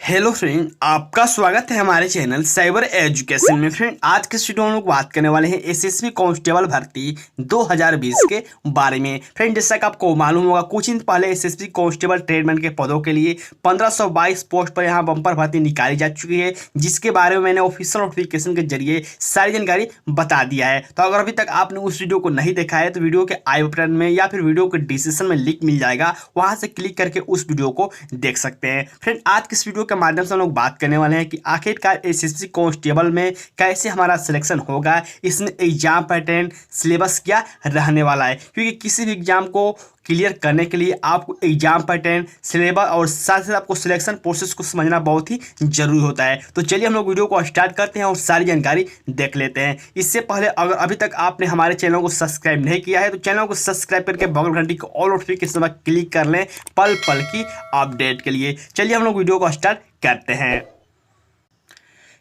Hello friend, आपका स्वागत है हमारे चैनल साइबर एजुकेशन में। फ्रेंड, आज के वीडियो में हम लोग बात करने वाले हैं एसएसबी कांस्टेबल भर्ती 2020 के बारे में। फ्रेंड, जैसा कि आपको मालूम होगा, कुछ दिन पहले एसएसबी कांस्टेबल ट्रेडमैन के पदों के लिए 1522 पोस्ट पर यहां बम्पर भर्ती निकाली जा चुकी है, जिसके बारे में मैंने ऑफिशियल नोटिफिकेशन के जरिए सारी जानकारी बता दिया है। तो अगर अभी तक आपने उस वीडियो को नहीं देखा है तो वीडियो के आई बटन में या फिर वीडियो के डिस्क्रिप्शन में लिंक मिल जाएगा, वहां से क्लिक करके उस वीडियो को देख सकते हैं। फ्रेंड, आज के इस वीडियो के माध्यम से हम लोग बात करने वाले हैं कि आखिरकार एसएसबी कांस्टेबल में कैसे हमारा सिलेक्शन होगा, इसमें एग्जाम पैटर्न सिलेबस क्या रहने वाला है, क्योंकि किसी भी एग्जाम को क्लियर करने के लिए आपको एग्जाम पैटर्न, सिलेबस और साथ साथ आपको सिलेक्शन प्रोसेस को समझना बहुत ही जरूरी होता है। तो चलिए हम लोग वीडियो को स्टार्ट करते हैं और सारी जानकारी देख लेते हैं। इससे पहले अगर अभी तक आपने हमारे चैनल को सब्सक्राइब नहीं किया है तो चैनल को सब्सक्राइब करके बगल घंटी को ऑल नोटिफिकेशन पर क्लिक कर लें पल पल की अपडेट के लिए। चलिए हम लोग वीडियो को स्टार्ट करते हैं।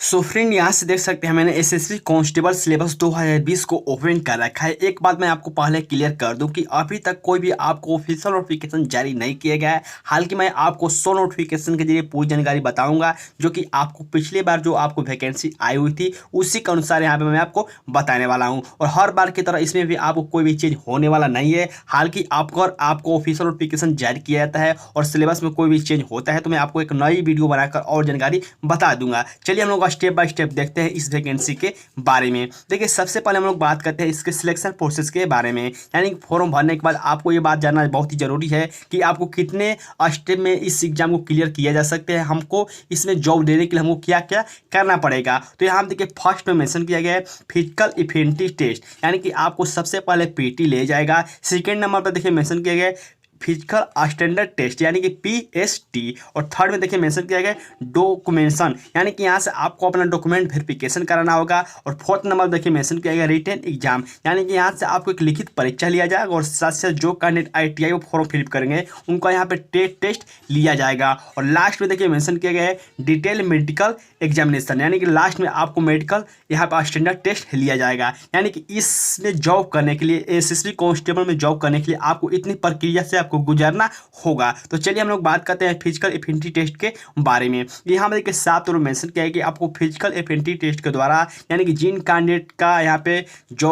सो फ्रेंड, यहाँ से देख सकते हैं मैंने एसएसबी कांस्टेबल सिलेबस 2020 को ओपन कर रखा है। एक बात मैं आपको पहले क्लियर कर दूं कि अभी तक कोई भी आपको ऑफिशियल नोटिफिकेशन जारी नहीं किया गया है। हालांकि मैं आपको 100 नोटिफिकेशन के जरिए पूरी जानकारी बताऊंगा, जो कि आपको पिछली बार जो आपको वैकेंसी आई हुई थी उसी के अनुसार यहाँ पे मैं आपको बताने वाला हूँ। और हर बार की तरह इसमें भी आपको कोई भी चेंज होने वाला नहीं है। हालांकि आपको ऑफिशियल नोटिफिकेशन जारी किया जाता है और सिलेबस में कोई भी चेंज होता है तो मैं आपको एक नई वीडियो बनाकर और जानकारी बता दूंगा। चलिए हम लोग स्टेप बाय स्टेप देखते हैं इस वैकेंसी के बारे में। देखिए, सबसे पहले हम लोग बात करते हैं इसके सिलेक्शन प्रोसेस के बारे में। यानी फॉर्म भरने के बाद आपको ये बात जानना बहुत ही जरूरी है कि आपको कितने स्टेप में इस एग्जाम को क्लियर किया जा सकते हैं। हमको इसमें जॉब लेने के लिए हमको क्या क्या करना पड़ेगा। तो यहाँ देखिए, फर्स्ट में मेंशन किया गया है फिजिकल एफिनिटी टेस्ट, यानी कि आपको सबसे पहले पीटी ले जाएगा। सेकेंड नंबर पर देखिए मेंशन किया गया है फिजिकल स्टैंडर्ड टेस्ट, यानी कि पीएसटी। और थर्ड में देखिए मेंशन किया गया डॉक्यूमेंटेशन, यानी कि यहाँ से आपको अपना डॉक्यूमेंट वेरिफिकेशन कराना होगा। और फोर्थ नंबर देखिए मेंशन किया गया रिटन एग्जाम, यानी कि यहाँ से आपको एक लिखित परीक्षा लिया जाएगा और साथ साथ जो कैंडिडेट आईटीआई वो फॉर्म फिल करेंगे उनका यहाँ पे टेस्ट लिया जाएगा। और लास्ट में देखिए मेंशन किया गया है डिटेल मेडिकल एग्जामिनेशन, यानी कि लास्ट में आपको मेडिकल यहाँ पर स्टैंडर्ड टेस्ट लिया जाएगा। यानी कि इसमें जॉब करने के लिए, एसएसबी कांस्टेबल में जॉब करने के लिए आपको इतनी प्रक्रिया से को गुजरना होगा। तो चलिए हम लोग बात करते हैं फिजिकल एफिनिटी टेस्ट के बारे में। यहाँ पर देखिए 7 और मेंशन किया है कि आपको फिजिकल एफिनिटी टेस्ट के द्वारा, यानी कि जिन कैंडिडेट का यहाँ पे जो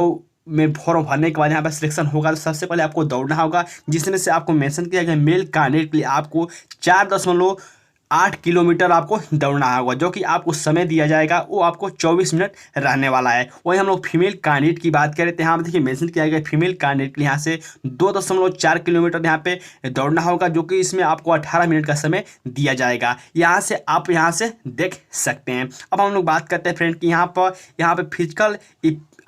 में फॉर्म भरने के बाद यहाँ पर सिलेक्शन होगा, तो सबसे पहले आपको दौड़ना होगा, जिसमें से आपको मेंशन किया गया मेल कैंडिडेट के लिए आपको 4.8 किलोमीटर आपको दौड़ना होगा, जो कि आपको समय दिया जाएगा वो आपको 24 मिनट रहने वाला है। वहीं हम लोग फीमेल कैंडिडेट की बात करें तो यहाँ पर देखिए मेंशन किया गया फीमेल कैंडिडेट के लिए यहाँ से 2.4 किलोमीटर यहाँ पे दौड़ना होगा, जो कि इसमें आपको 18 मिनट का समय दिया जाएगा। यहाँ से आप यहाँ से देख सकते हैं। अब हम लोग बात करते हैं फ्रेंड कि यहाँ पे फिजिकल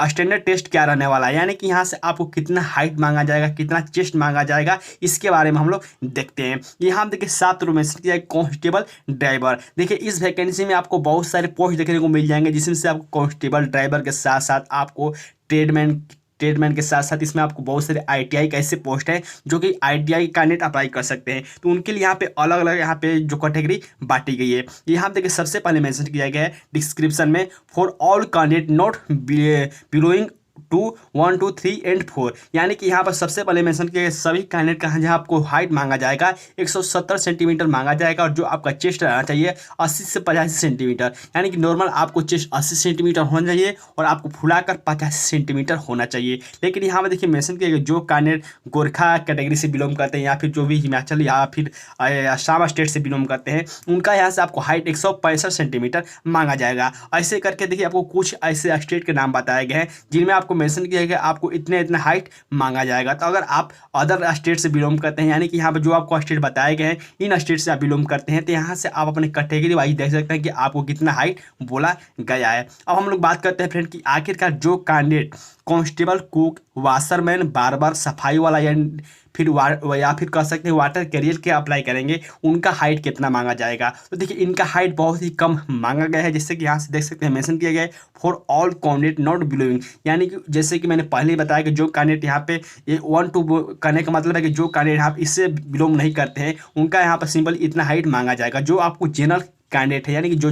स्टैंडर्ड टेस्ट क्या रहने वाला है, यानी कि यहाँ से आपको कितना हाइट मांगा जाएगा, कितना चेस्ट मांगा जाएगा, इसके बारे में हम लोग देखते हैं। यहाँ देखिए 7 में कांस्टेबल ड्राइवर। देखिए, इस वैकेंसी में आपको बहुत सारे पोस्ट देखने को मिल जाएंगे, जिसमें से आपको कांस्टेबल ड्राइवर के साथ साथ आपको ट्रेडमैन के साथ साथ इसमें आपको बहुत सारे आईटीआई का ऐसे पोस्ट है जो कि आईटीआई कैंडिडेट अप्लाई कर सकते हैं। तो उनके लिए यहाँ पे अलग अलग यहाँ पे जो कैटेगरी बांटी गई है। यहाँ देखिए सबसे पहले मेंशन किया गया है डिस्क्रिप्शन में for all candidate not belonging to 1 2 3 and 4, यानी कि यहाँ पर सबसे पहले मेंशन किया गया सभी कैंडिडेट का जहाँ आपको हाइट मांगा जाएगा 170 सेंटीमीटर मांगा जाएगा, और जो आपका चेस्ट रहना चाहिए 80 से 85 सेंटीमीटर, यानी कि नॉर्मल आपको चेस्ट 80 सेंटीमीटर होना चाहिए और आपको फुलाकर 85 सेंटीमीटर होना चाहिए। लेकिन यहाँ पर देखिए मेंशन किया गया जो कैंडिडेट गोरखा कैटेगरी से बिलोंग करते हैं या फिर जो भी हिमाचल या फिर असम स्टेट से बिलोंग करते हैं, उनका यहाँ से आपको हाइट 165 सेंटीमीटर मांगा जाएगा। ऐसे करके देखिए आपको कुछ ऐसे स्टेट के नाम बताए गए हैं जिनमें आपको मेंशन किया गया आपको इतने हाइट मांगा जाएगा। तो अगर आप अदर स्टेट से बिलोंग करते हैं, यानी कि यहाँ पर जो आपको स्टेट बताए गए हैं इन स्टेट से आप बिलोंग करते हैं, तो यहाँ से आप अपने कैटेगरी वाइज देख सकते हैं कि आपको कितना हाइट बोला गया है। अब हम लोग बात करते हैं फ्रेंड कि आखिरकार जो candidate constable, cook, washerman, barber, सफाई वाला या फिर कह सकते हैं वाटर कैरियर के अप्लाई करेंगे, उनका हाइट कितना मांगा जाएगा। तो देखिए इनका हाइट बहुत ही कम मांगा गया है, जैसे कि यहाँ से देख सकते हैं मेंशन किया गया है for all candidate not billowing, यानी कि जैसे कि मैंने पहले ही बताया कि जो कैंडिडेट यहाँ पे ये 1 2 करने का मतलब है कि जो कैंडिडेट यहाँ इससे बिलोंग नहीं करते हैं उनका यहाँ पर सिंपल इतना हाइट मांगा जाएगा। जो आपको जनरल कैंडिडेट है, यानी कि जो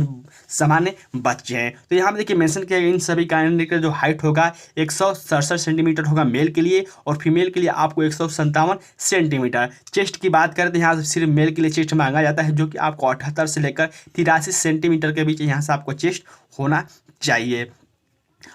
सामान्य बच्चे हैं। तो यहाँ पे देखिए मेंशन किया गया इन सभी कैंडिडेट का जो हाइट होगा 167 सेंटीमीटर होगा मेल के लिए, और फीमेल के लिए आपको 157 सेंटीमीटर। चेस्ट की बात करते हैं, यहाँ से सिर्फ मेल के लिए चेस्ट मांगा जाता है, जो कि आपको 78 से लेकर 83 सेंटीमीटर के बीच यहाँ से आपको चेस्ट होना चाहिए।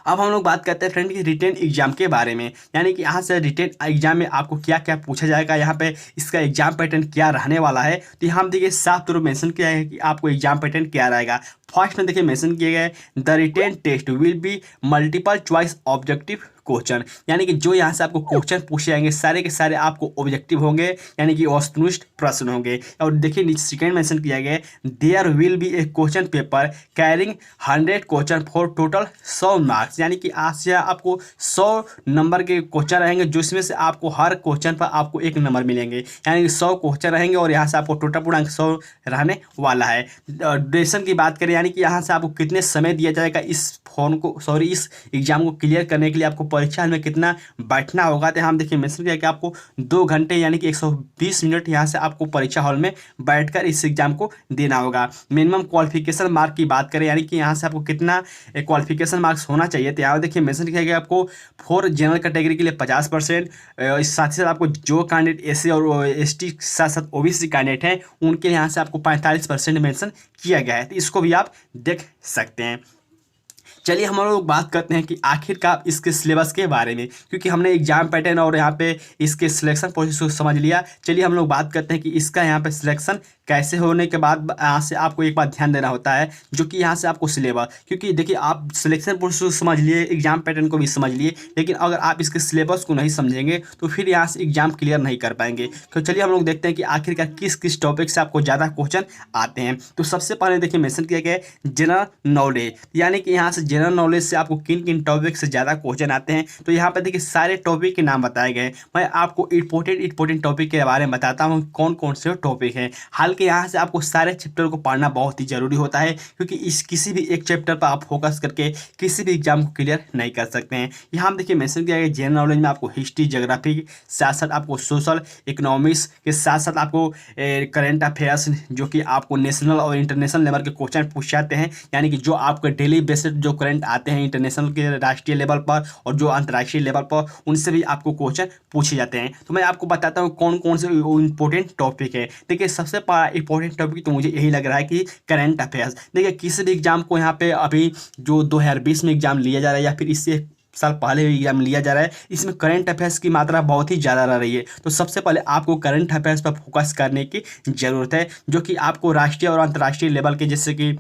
अब हम लोग बात करते हैं फ्रेंड की रिटेन एग्जाम के बारे में, यानी कि यहाँ से रिटेन एग्जाम में आपको क्या क्या पूछा जाएगा, यहाँ पे इसका एग्जाम पैटर्न क्या रहने वाला है। तो यहाँ देखिए साफ तौर पर मेंशन किया है कि आपको एग्जाम पैटर्न क्या रहेगा। फर्स्ट में देखिए मेंशन किए गए the written test will be multiple choice objective question, यानी कि जो यहाँ से आपको क्वेश्चन पूछे जाएंगे सारे के सारे आपको ऑब्जेक्टिव होंगे, यानी कि वस्तुनिष्ठ प्रश्न होंगे। और देखिए नीचे सेकेंड मेंशन किया गया there will be a question paper carrying 100 question for total 100 marks, यानी कि आज से आपको 100 नंबर के क्वेश्चन रहेंगे, जिसमें से आपको हर क्वेश्चन पर आपको 1 नंबर मिलेंगे, यानी कि 100 क्वेश्चन रहेंगे और यहाँ से आपको टोटल पूर्णांक 100 रहने वाला है। ड्यूरेशन की बात करें, यानी कि यहाँ से आपको कितने समय दिया जाएगा इस इस एग्जाम को क्लियर करने के लिए, आपको परीक्षा हॉल में कितना बैठना होगा। तो हम देखिए मेंशन किया कि आपको 2 घंटे यानी कि 120 मिनट यहाँ से आपको परीक्षा हॉल में बैठकर इस एग्जाम को देना होगा। मिनिमम क्वालिफिकेशन मार्क की बात करें, यानी कि यहाँ से आपको कितना क्वालिफिकेशन मार्क्स होना चाहिए। तो यहाँ देखिए मेंशन किया गया आपको 4 जनरल कैटेगरी के लिए 50%, इस साथ ही साथ आपको जो कैंडिडेट एससी और एसटी के साथ साथ ओबीसी कैंडिडेट हैं उनके यहाँ से आपको 45% मेंशन किया गया है। तो इसको भी आप देख सकते हैं। चलिए हम लोग बात करते हैं कि आखिरकार इसके सिलेबस के बारे में, क्योंकि हमने एग्जाम पैटर्न और यहाँ पे इसके सिलेक्शन प्रोसेस को समझ लिया। चलिए हम लोग बात करते हैं कि इसका यहाँ पे सिलेक्शन कैसे होने के बाद यहाँ से आपको एक बात ध्यान देना होता है, जो कि यहाँ से आपको सिलेबस, क्योंकि देखिए आप सिलेक्शन प्रोसेस को समझ लिए, एग्जाम पैटर्न को भी समझ लिए, लेकिन अगर आप इसके सिलेबस को नहीं समझेंगे तो फिर यहाँ से एग्जाम क्लियर नहीं कर पाएंगे। तो चलिए हम लोग देखते हैं कि आखिरकार किस किस टॉपिक से आपको ज़्यादा क्वेश्चन आते हैं। तो सबसे पहले देखिए मेंशन किया गया है जनरल नॉलेज, यानी कि यहाँ से जनरल नॉलेज से आपको किन किन टॉपिक से ज़्यादा क्वेश्चन आते हैं। तो यहाँ पर देखिए सारे टॉपिक के नाम बताए गए। मैं आपको इंपॉर्टेंट टॉपिक के बारे में बताता हूँ कौन कौन से टॉपिक हैं। हालांकि यहाँ से आपको सारे चैप्टर को पढ़ना बहुत ही ज़रूरी होता है, क्योंकि इस किसी भी एक चैप्टर पर आप फोकस करके किसी भी एग्जाम को क्लियर नहीं कर सकते हैं। यहाँ हम देखिए मेंशन किया गया जनरल नॉलेज में आपको हिस्ट्री, ज्योग्राफी, साथ साथ आपको सोशल इकोनॉमिक्स के साथ साथ आपको करेंट अफेयर्स, जो कि आपको नेशनल और इंटरनेशनल लेवल के क्वेश्चन पूछ जाते हैं, यानी कि जो आपके डेली बेसिस जो करंट आते हैं इंटरनेशनल के राष्ट्रीय लेवल पर और जो अंतर्राष्ट्रीय लेवल पर, उनसे भी आपको क्वेश्चन पूछे जाते हैं। तो मैं आपको बताता हूँ कौन कौन से इंपॉर्टेंट टॉपिक है। देखिए सबसे बड़ा इंपॉर्टेंट टॉपिक तो मुझे यही लग रहा है कि करंट अफेयर्स। देखिए किसी भी एग्जाम को यहाँ पे अभी जो 2020 में एग्जाम लिया जा रहा है या फिर इससे साल पहले भी एग्जाम लिया जा रहा है, इसमें करंट अफेयर्स की मात्रा बहुत ही ज़्यादा रह रही है। तो सबसे पहले आपको करंट अफेयर्स पर फोकस करने की ज़रूरत है, जो कि आपको राष्ट्रीय और अंतर्राष्ट्रीय लेवल के, जैसे कि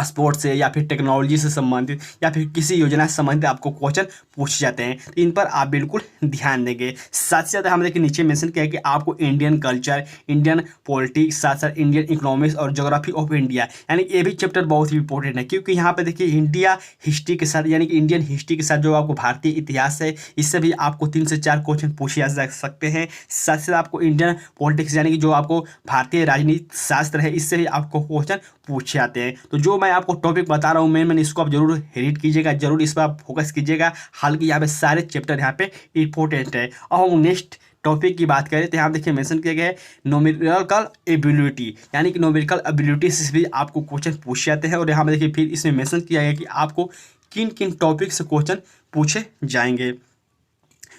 स्पोर्ट्स से या फिर टेक्नोलॉजी से संबंधित या फिर किसी योजना से संबंधित आपको क्वेश्चन पूछे जाते हैं। तो इन पर आप बिल्कुल ध्यान देंगे। साथ ही साथ हम देखिए नीचे मेंशन किया है कि आपको इंडियन कल्चर, इंडियन पॉलिटिक्स, साथ साथ इंडियन इकोनॉमिक्स और ज्योग्राफी ऑफ इंडिया, यानी ये भी चैप्टर बहुत ही इंपॉर्टेंट है, क्योंकि यहाँ पे देखिए इंडिया हिस्ट्री के साथ, यानी कि इंडियन हिस्ट्री के साथ जो आपको भारतीय इतिहास है, इससे भी आपको 3 से 4 क्वेश्चन पूछे जा सकते हैं। साथ ही साथ आपको इंडियन पॉलिटिक्स, यानी कि जो आपको भारतीय राजनीति शास्त्र है, इससे भी आपको क्वेश्चन पूछे जाते हैं। तो जो मैं आपको टॉपिक बता रहा हूँ मैंने इसको आप जरूर रीड कीजिएगा, जरूर इस पर आप फोकस कीजिएगा। हालांकि यहाँ पे सारे चैप्टर यहाँ पे इंपॉर्टेंट है। और हम नेक्स्ट टॉपिक की बात करें तो यहाँ देखिए मेंशन किया गया है न्यूमेरिकल एबिलिटी, यानी कि न्यूमेरिकल एबिलिटी से भी आपको क्वेश्चन पूछे जाते हैं। और यहाँ पे देखिए फिर इसमें मेंशन किया गया कि आपको किन किन टॉपिक से क्वेश्चन पूछे जाएंगे।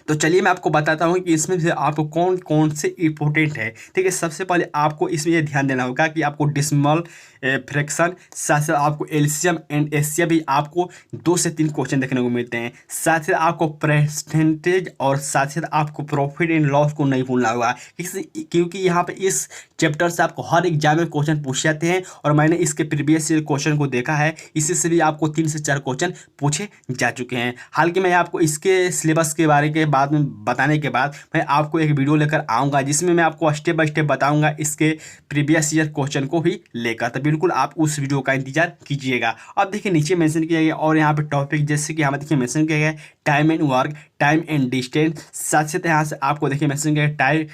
तो चलिए मैं आपको बताता हूँ कि इसमें से आपको कौन कौन से इंपॉर्टेंट है। ठीक है, सबसे पहले आपको इसमें ये ध्यान देना होगा कि आपको डेसिमल फ्रैक्शन, साथ साथ आपको एलसीएम एंड एचसीएफ भी आपको 2 से 3 क्वेश्चन देखने को मिलते हैं। साथ ही आपको परसेंटेज और साथ ही आपको प्रॉफिट एंड लॉस को नहीं भूलना होगा, क्योंकि यहाँ पे इस चैप्टर से आपको हर एग्जाम में क्वेश्चन पूछे जाते हैं और मैंने इसके प्रीवियस ईयर क्वेश्चन को देखा है, इसी से भी आपको 3 से 4 क्वेश्चन पूछे जा चुके हैं। हालांकि मैं आपको इसके सिलेबस के बारे के बाद में बताने के बाद मैं आपको एक वीडियो लेकर आऊँगा, जिसमें मैं आपको स्टेप बाय स्टेप बताऊँगा इसके प्रीवियस ईयर क्वेश्चन को भी लेकर। तो बिल्कुल आप उस वीडियो का इंतजार कीजिएगा। अब देखिए नीचे मेंशन किया गया और यहाँ पे टॉपिक, जैसे कि यहाँ देखिए मेंशन किया गया time and work, time and distance, साथ साथ यहाँ से आपको देखिए मेंशन किया टाइम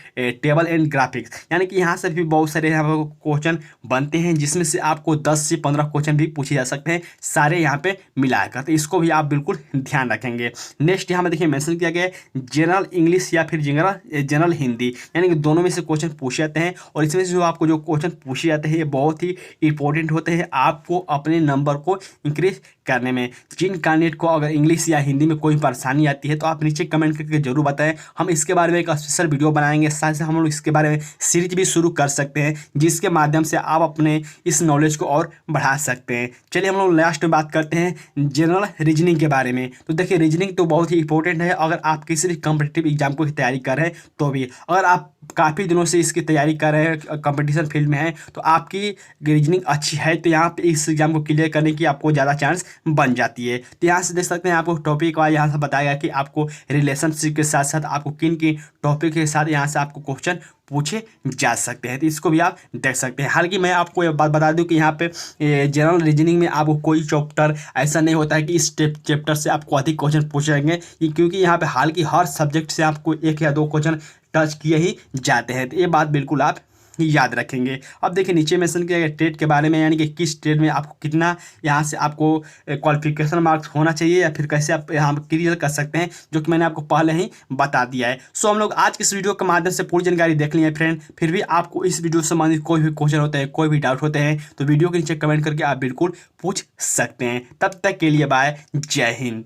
टेबल एंड ग्राफिक्स, यानी कि यहाँ से भी बहुत सारे यहाँ पर क्वेश्चन बनते हैं, जिसमें से आपको 10 से 15 क्वेश्चन भी पूछे जा सकते हैं सारे यहाँ पे मिलाकर। तो इसको भी आप बिल्कुल ध्यान रखेंगे। नेक्स्ट यहाँ में देखिए मेंशन किया गया जनरल इंग्लिश या फिर जनरल हिंदी, यानी कि दोनों में से क्वेश्चन पूछे जाते हैं। और इसमें से जो आपको जो क्वेश्चन पूछे जाते हैं ये बहुत ही इंपॉर्टेंट होते हैं आपको अपने नंबर को इंक्रीज करने में। जिन कैंडिडेट को अगर इंग्लिश या हिंदी में कोई परेशानी आती है तो आप नीचे कमेंट करके जरूर बताएं, हम इसके बारे में एक स्पेशल वीडियो बनाएंगे। साथ ही हम लोग इसके बारे में सीरीज भी शुरू कर सकते हैं जिसके माध्यम से आप अपने इस नॉलेज को और बढ़ा सकते हैं। चलिए हम लोग लास्ट में बात करते हैं जनरल रीजनिंग के बारे में। तो देखिए रीजनिंग तो बहुत ही इंपॉर्टेंट है अगर आप किसी भी कॉम्पिटिटिव एग्जाम को तैयारी कर रहे हैं तो भी। अगर आप काफ़ी दिनों से इसकी तैयारी कर रहे हैं, कंपटीशन फील्ड में है, तो आपकी रीजनिंग अच्छी है तो यहाँ पे इस एग्जाम को क्लियर करने की आपको ज़्यादा चांस बन जाती है। तो यहाँ से देख सकते हैं आपको टॉपिक वाइज यहाँ से बताया गया कि आपको रिलेशनशिप के साथ साथ आपको किन किन टॉपिक के साथ यहाँ से आपको क्वेश्चन पूछे जा सकते हैं, तो इसको भी आप देख सकते हैं। हालांकि मैं आपको ये बात बता दूं कि यहाँ पे जनरल रीजनिंग में आपको कोई चैप्टर ऐसा नहीं होता है कि इस चैप्टर से आपको अधिक क्वेश्चन पूछे जाएंगे, क्योंकि यहाँ पे हालांकि हर सब्जेक्ट से आपको 1 या 2 क्वेश्चन टच किए ही जाते हैं। तो ये बात बिल्कुल आप याद रखेंगे। अब देखिए नीचे मेंशन किया गया ट्रेड के बारे में, यानी कि किस ट्रेड में आपको कितना यहाँ से आपको क्वालिफिकेशन मार्क्स होना चाहिए या फिर कैसे आप यहाँ क्लियर कर सकते हैं, जो कि मैंने आपको पहले ही बता दिया है। सो हम लोग आज के इस वीडियो के माध्यम से पूरी जानकारी देख ली है फ्रेंड। फिर भी आपको इस वीडियो से संबंधित कोई भी क्वेश्चन होता है, कोई भी डाउट होते हैं तो वीडियो के नीचे कमेंट करके आप बिल्कुल पूछ सकते हैं। तब तक के लिए बाय, जय हिंद।